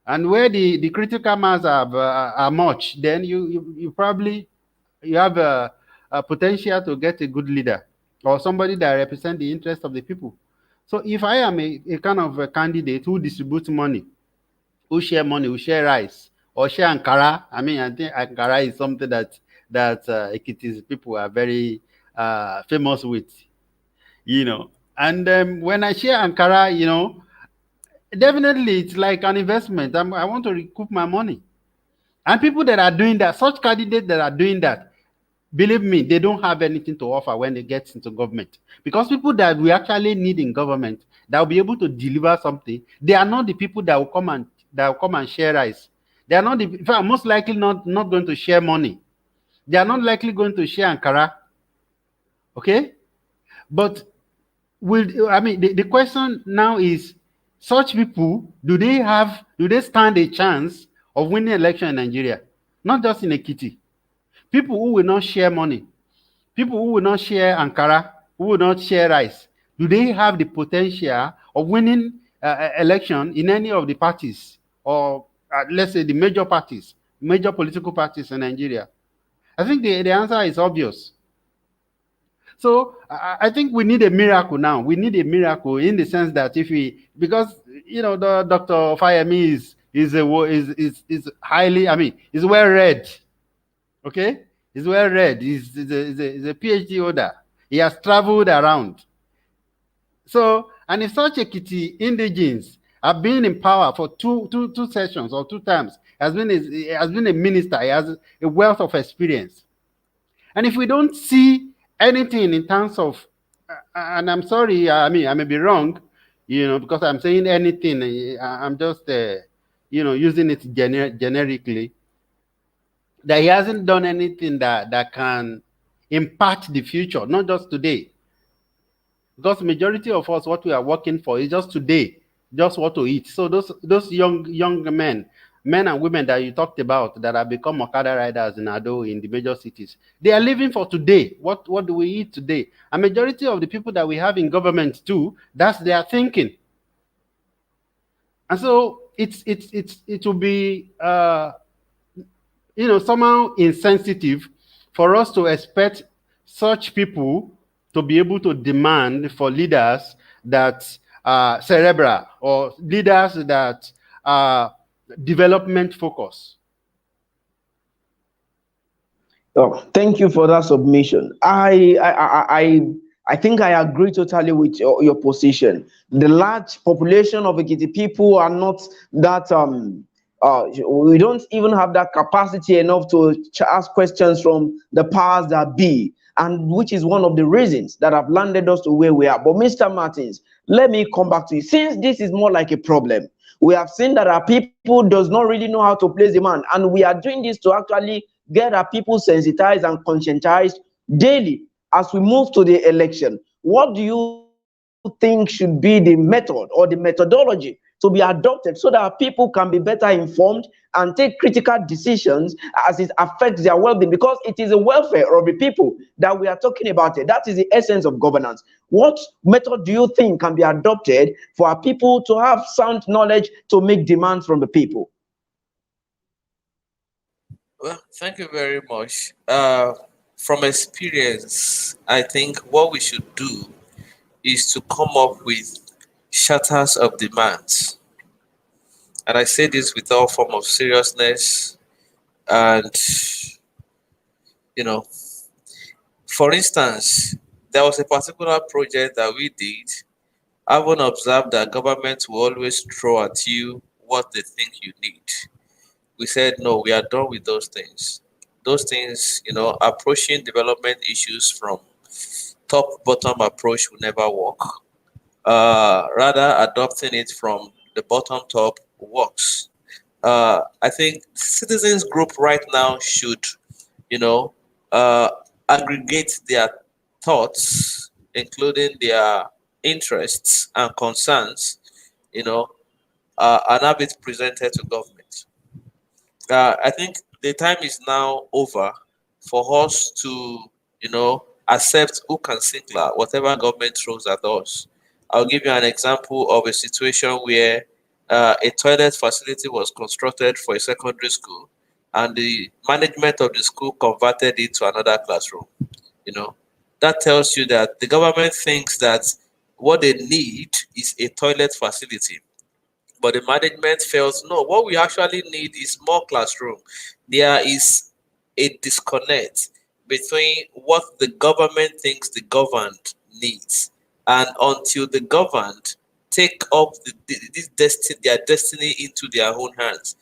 And where the critical mass are much, then you probably you have a potential to get a good leader, or somebody that represents the interest of the people. So if I am a kind of a candidate who distributes money, who share rice, or share Ankara. I mean, I think Ankara is something that Ekiti's people are very famous with, And when I share Ankara, definitely it's like an investment. I want to recoup my money. And people that are doing that, such candidates that are doing that, believe me, they don't have anything to offer when they get into government. Because people that we actually need in government that will be able to deliver something, they are not the people that will come and share rice. They are not in fact, most likely not going to share money. They are not likely going to share Ankara. Okay? But the question now is, such people, do they stand a chance of winning election in Nigeria? Not just in Ekiti. People who will not share money, people who will not share Ankara, who will not share rice, do they have the potential of winning election in any of the parties, or let's say the major parties, major political parties in Nigeria? I think the answer is obvious. So I think we need a miracle now. We need a miracle in the sense that if we, because the Dr. Fayemi is highly, I mean, is well read. Okay, he's well read. He's a PhD holder. He has traveled around. So, and if such Ekiti indigenes have been in power for two sessions or 2 times, has been a minister, he has a wealth of experience. And if we don't see anything in terms of, and I'm sorry, I mean, I may be wrong, because I'm saying anything, I'm just, using it generically, that he hasn't done anything that can impact the future, not just today. Because majority of us, what we are working for is just today, just what to eat. So those young men and women that you talked about that have become Okada riders in Ado, in the major cities, they are living for today. What do we eat today? A majority of the people that we have in government too, that's their thinking. And so it will be somehow insensitive for us to expect such people to be able to demand for leaders that are cerebral or leaders that are development focused. Oh, thank you for that submission. I think I agree totally with your position. The large population of Ekiti people are not that we don't even have that capacity enough to ask questions from the powers that be, and which is one of the reasons that have landed us to where we are. But Mr. Martins, let me come back to you. Since this is more like a problem, we have seen that our people does not really know how to place demand, and we are doing this to actually get our people sensitized and conscientized daily as we move to the election. What do you think should be the method or the methodology to be adopted so that our people can be better informed and take critical decisions as it affects their well-being? Because it is the welfare of the people that we are talking about here. That is the essence of governance. What method do you think can be adopted for our people to have sound knowledge to make demands from the people? Well, thank you very much. From experience, I think what we should do is to come up with charters of demands. And I say this with all form of seriousness. And, for instance, there was a particular project that we did. Having observed that government will always throw at you what they think you need, we said, no, we are done with those things. Those things, approaching development issues from top-bottom approach will never work. Rather, adopting it from the bottom top works. I think citizens group right now should, uh, aggregate their thoughts, including their interests and concerns, and have it presented to government. I think the time is now over for us to, accept who can single whatever government throws at us. I'll give you an example of a situation where a toilet facility was constructed for a secondary school, and the management of the school converted it to another classroom. That tells you that the government thinks that what they need is a toilet facility, but the management feels no, what we actually need is more classroom. There is a disconnect between what the government thinks the governed needs, and until the governed take up their destiny into their own hands,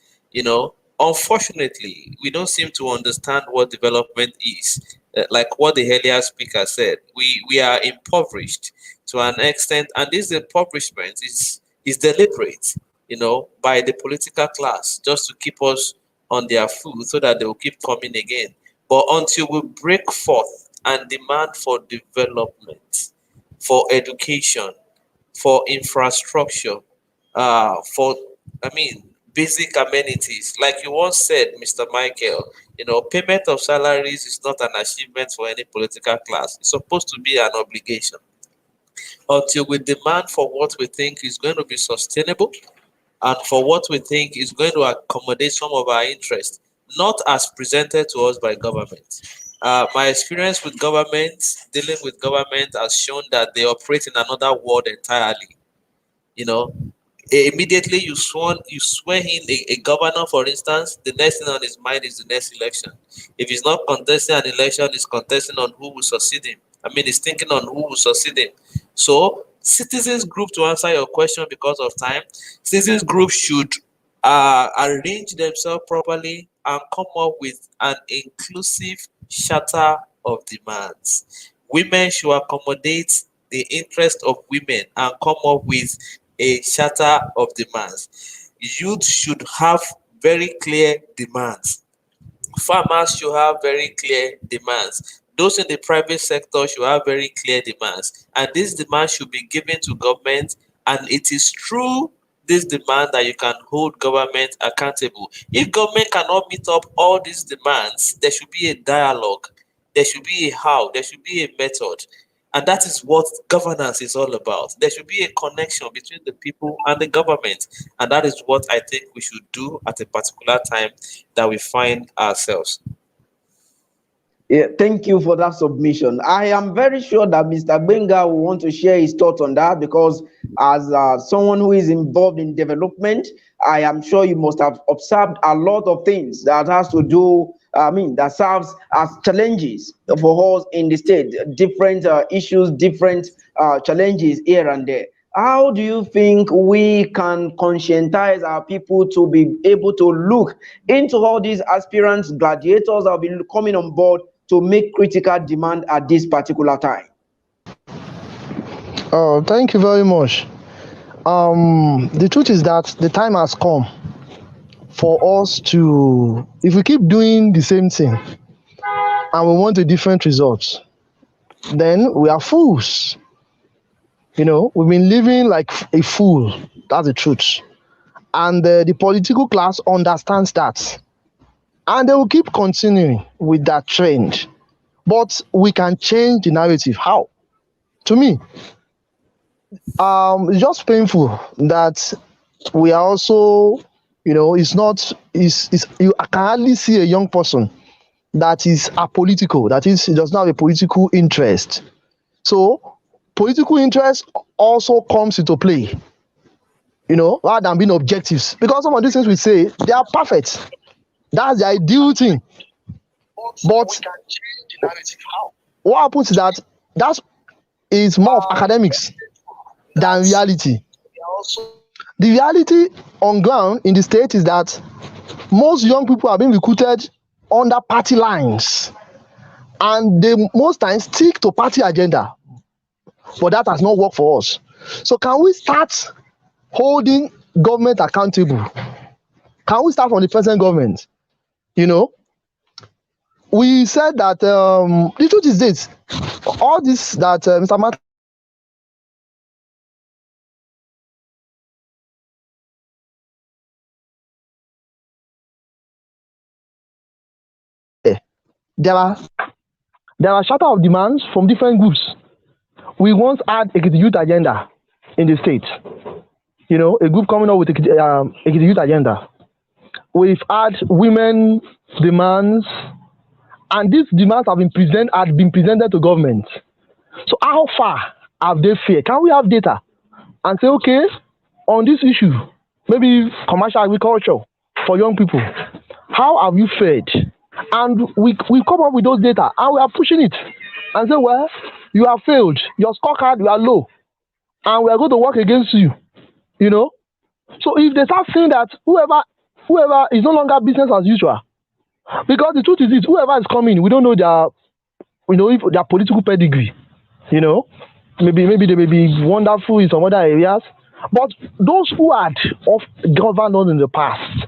unfortunately, we don't seem to understand what development is. Like what the earlier speaker said, we are impoverished to an extent, and this impoverishment is deliberate, by the political class, just to keep us on their foot so that they will keep coming again. But until we break forth and demand for development, for education, for infrastructure, for, basic amenities, like you once said, Mr. Michael, payment of salaries is not an achievement for any political class. It's supposed to be an obligation. Until we demand for what we think is going to be sustainable, and for what we think is going to accommodate some of our interests, not as presented to us by government. My experience with government, dealing with government, has shown that they operate in another world entirely. You know, immediately you swear in a governor, for instance, the next thing on his mind is the next election. If he's not contesting an election, he's contesting on who will succeed him. I mean, he's thinking on who will succeed him. So citizens group, to answer your question because of time, citizens group should arrange themselves properly and come up with an inclusive charter of demands. Women should accommodate the interest of women and come up with a charter of demands. Youth should have very clear demands. Farmers should have very clear demands. Those in the private sector should have very clear demands. And these demands should be given to government. And it is through this demand that you can hold government accountable. If government cannot meet up all these demands, there should be a dialogue. There should be a how. There should be a method. And that is what governance is all about. There should be a connection between the people and the government. And that is what I think we should do at a particular time that we find ourselves. Yeah, thank you for that submission. I am very sure that Mr. Benga will want to share his thoughts on that because, as someone who is involved in development, I am sure you must have observed a lot of things that has to do. That serves as challenges for us in the state. Different issues, different challenges here and there. How do you think we can conscientize our people to be able to look into all these aspirants, gladiators that will be coming on board to make critical demand at this particular time? Oh, thank you very much. The truth is that the time has come for us to, if we keep doing the same thing and we want a different result, then we are fools. We've been living like a fool. That's the truth. And the political class understands that. And they will keep continuing with that trend. But we can change the narrative. How? To me, it's just painful that we are also, it's not, you can hardly see a young person that is apolitical, that is, he does not have a political interest. So, political interest also comes into play, rather than being objectives. Because some of these things we say, they are perfect. That's the ideal thing. But what happens is that is more of academics than reality. The reality on ground in the state is that most young people are being recruited under party lines, and they most times stick to party agenda. But that has not worked for us. So can we start holding government accountable? Can we start from the present government? We said that the truth is this: all this that Mr. Matt there are charter of demands from different groups. We once had a youth agenda in the state. A group coming up with a youth agenda. We've had women demands, and these demands have been presented to government. So how far have they fared? Can we have data and say, okay, on this issue, maybe commercial agriculture for young people, how have you fared? And we come up with those data and we are pushing it and say, well, you have failed, your scorecard, you are low, and we are going to work against you. So if they start saying that whoever is no longer business as usual, because the truth is this, whoever is coming, we don't know if their political pedigree. Maybe they may be wonderful in some other areas, but those who had governed on in the past,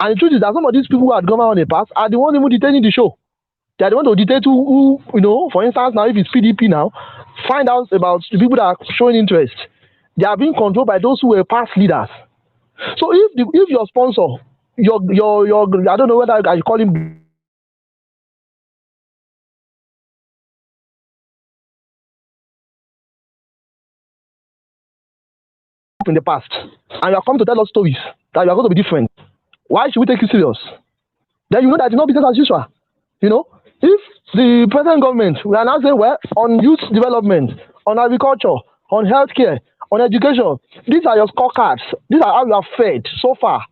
and the truth is that some of these people who had governed on in the past are the ones even detaining the show. They are the ones who dictate who, for instance, now if it's PDP now, find out about the people that are showing interest. They are being controlled by those who were past leaders. So if your sponsor, your I don't know whether I call him in the past, and you are coming to tell us stories that you are going to be different, why should we take you serious? then you know that it's not business as usual. You know, if the present government, we are now saying, well, on youth development, on agriculture, on healthcare, on education, these are your scorecards. These are how you have fared so far.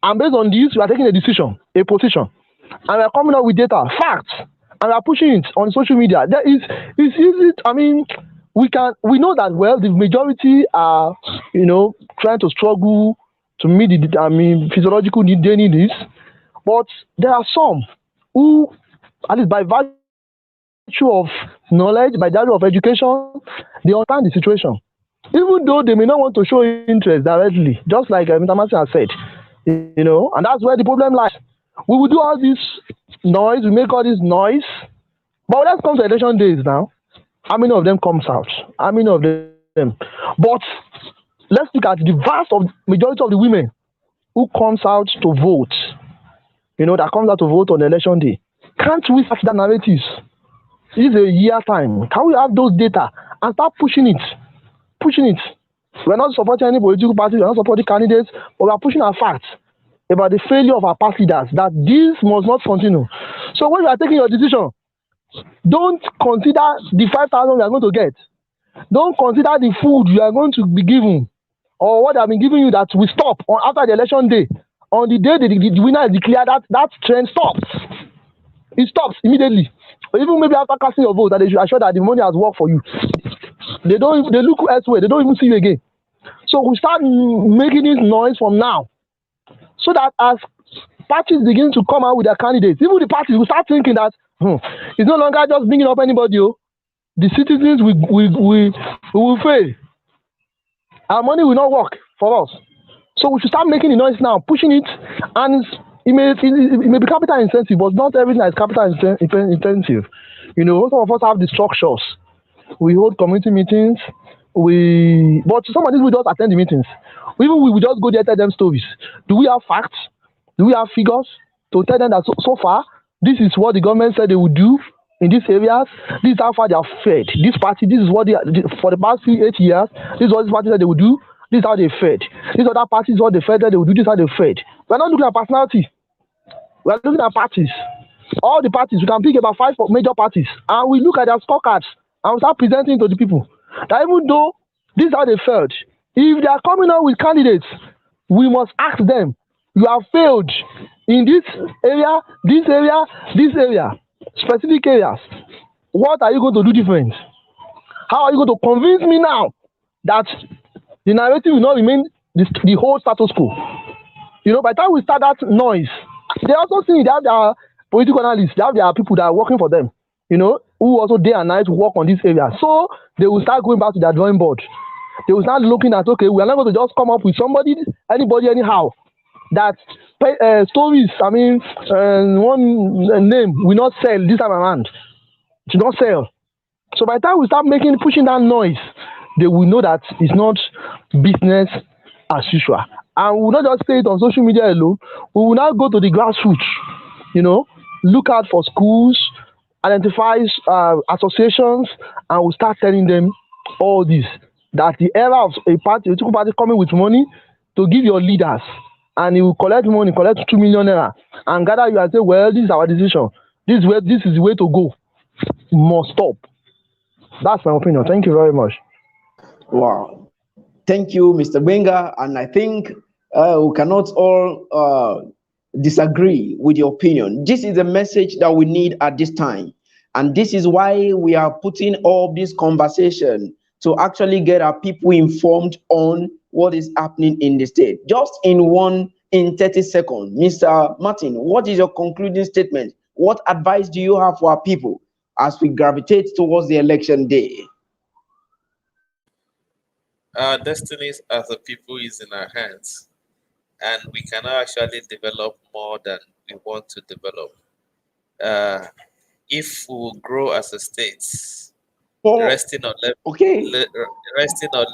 And based on this, we are taking a decision, a position. And we are coming up with data, facts, and we are pushing it on social media. It's easy. I mean, we know that, well, the majority are, trying to struggle to meet the physiological daily needs. But there are some who, at least by virtue of knowledge, by virtue of education, they understand the situation. Even though they may not want to show interest directly, just like Mr. Martin has said, and that's where the problem lies. We will do all this noise, we make all this noise, but let's come to election days now. How many of them comes out? How many of them? But let's look at the majority of the women who comes out to vote, that comes out to vote on election day. Can't we start that narratives? It's a year time. Can we have those data and start pushing it? We're not supporting any political party, we're not supporting candidates, but we're pushing our facts about the failure of our past leaders, that this must not continue. So when you are taking your decision, don't consider the 5,000 you are going to get. Don't consider the food you are going to be given or what they have been giving you that will stop after the election day. On the day the winner is declared, that trend stops. It stops immediately. Or even maybe after casting your vote, that they should assure that the money has worked for you. They look elsewhere. They don't even see you again. So we start making this noise from now, so that as parties begin to come out with their candidates, even the parties will start thinking that it's no longer just bringing up anybody. The citizens will fail. Our money will not work for us. So we should start making the noise now, pushing it, and it may be capital intensive, but not everything is capital intensive. Some of us have the structures. We hold community meetings. But some of these we just attend the meetings. Even we just go there, tell them stories. Do we have facts? Do we have figures to tell them that so far this is what the government said they would do in these areas? This is how far they have fed. This party, this is what for the past 8 years, this is what this party said they would do. This is how they fed. This other party is what they fed that they would do. This is how they fed. We're not looking at personality. We're looking at parties. All the parties, we can pick about 5 major parties, and we look at their scorecards and we start presenting to the people that even though this is how they felt, if they are coming out with candidates, we must ask them, you have failed in this area, this area, this area, specific areas. What are you going to do different? How are you going to convince me now that the narrative will not remain the whole status quo? By the time we start that noise, they also see they have their political analysts, they have their people that are working for them, who also day and night work on this area. So they will start going back to their drawing board. They will start looking at, okay, we are not going to just come up with anybody anyhow. That stories, one name will not sell this time around. It will not sell. So by the time we start pushing that noise, they will know that it's not business as usual. And we will not just say it on social media alone. We will now go to the grassroots, look out for schools, identify associations, and we'll start telling them all this. That the era of a political party coming with money to give your leaders, and he will collect money, collect 2 million naira, and gather you and say, well, this is our decision. This is the way to go. Must stop. That's my opinion. Thank you very much. Wow. Thank you, Mr. Benga. And I think we cannot all disagree with your opinion. This is a message that we need at this time. And this is why we are putting all this conversation to actually get our people informed on what is happening in the state. Just in 30 seconds, Mr. Martin, what is your concluding statement? What advice do you have for our people as we gravitate towards the election day? Our destinies as a people is in our hands, and we cannot actually develop more than we want to develop. If we will grow as a state, resting on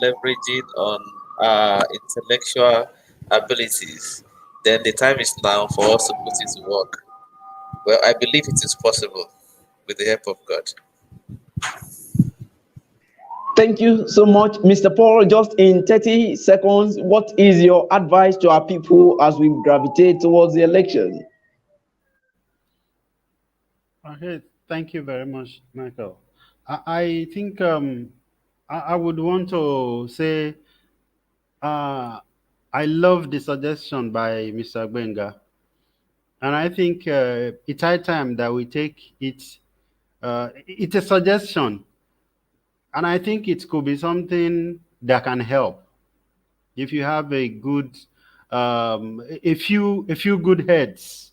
leveraging on our intellectual abilities, then the time is now for us to put it to work. Well, I believe it is possible with the help of God. Thank you so much, Mr. Paul. Just in 30 seconds, what is your advice to our people as we gravitate towards the election? Okay, thank you very much, Michael. I think I would want to say uh, I love the suggestion by Mr. Benga, and I think it's high time that we take it. It's a suggestion, and I think it could be something that can help if you have a good, a few good heads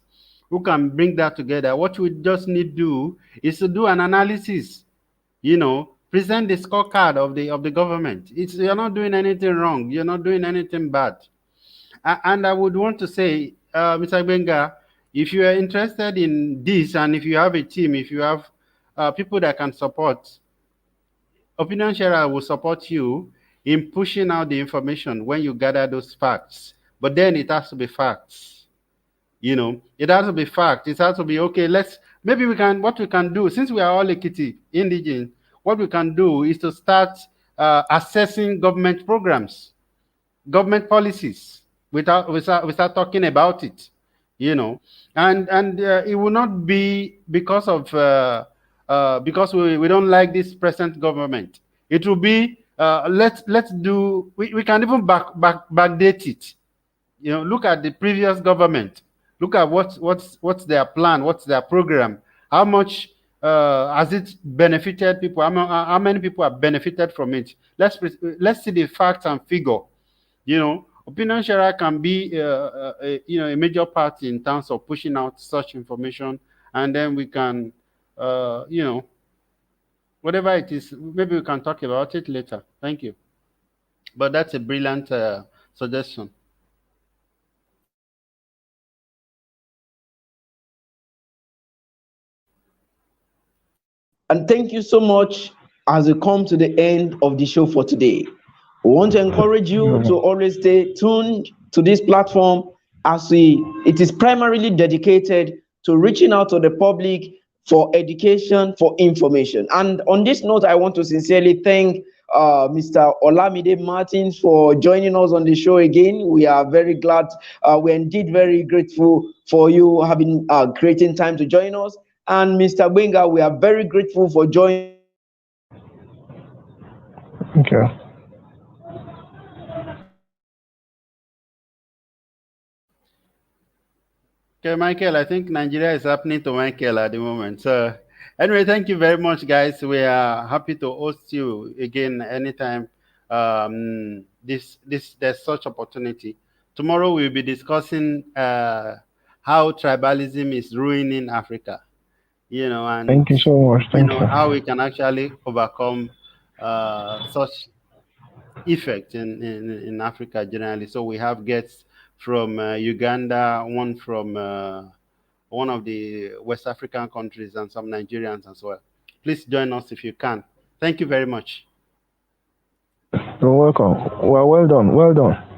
who can bring that together. What we just need to do is to do an analysis, present the scorecard of the government. You're not doing anything wrong, you're not doing anything bad. And I would want to say, Mr. Benga, if you are interested in this, and if you have a team, if you have people that can support, opinion sharer will support you in pushing out the information when you gather those facts. But then it has to be facts. It has to be fact. It has to be okay. Maybe what we can do, since we are all Ekiti indigenous, what we can do is to start assessing government programs, government policies, without talking about it, and it will not be because we don't like this present government. It will be let's do we can even backdate it. Look at the previous government. Look at what's their plan, what's their program, how much has it benefited people, how many people have benefited from it. Let's see the facts and figure. Opinion sharer can be a major part in terms of pushing out such information, and then we can whatever it is, maybe we can talk about it later. Thank you. But that's a brilliant suggestion. And thank you so much as we come to the end of the show for today. We want to encourage you to always stay tuned to this platform as it is primarily dedicated to reaching out to the public for education, for information. And on this note, I want to sincerely thank Mr. Olamide Martins for joining us on the show again. We are very glad, we're indeed very grateful for you having creating time to join us. And Mr. Benga, we are very grateful for joining. Okay. Okay, Michael, I think Nigeria is happening to Michael at the moment. So, anyway, thank you very much, guys. We are happy to host you again anytime there's such opportunity. Tomorrow we'll be discussing how tribalism is ruining Africa, and Thank you so much. Thank you. how we can actually overcome such effect in Africa generally. So we have guests from Uganda, one from one of the West African countries, and some Nigerians as well. Please join us if you can. Thank you very much. You're welcome. Well done. Well done.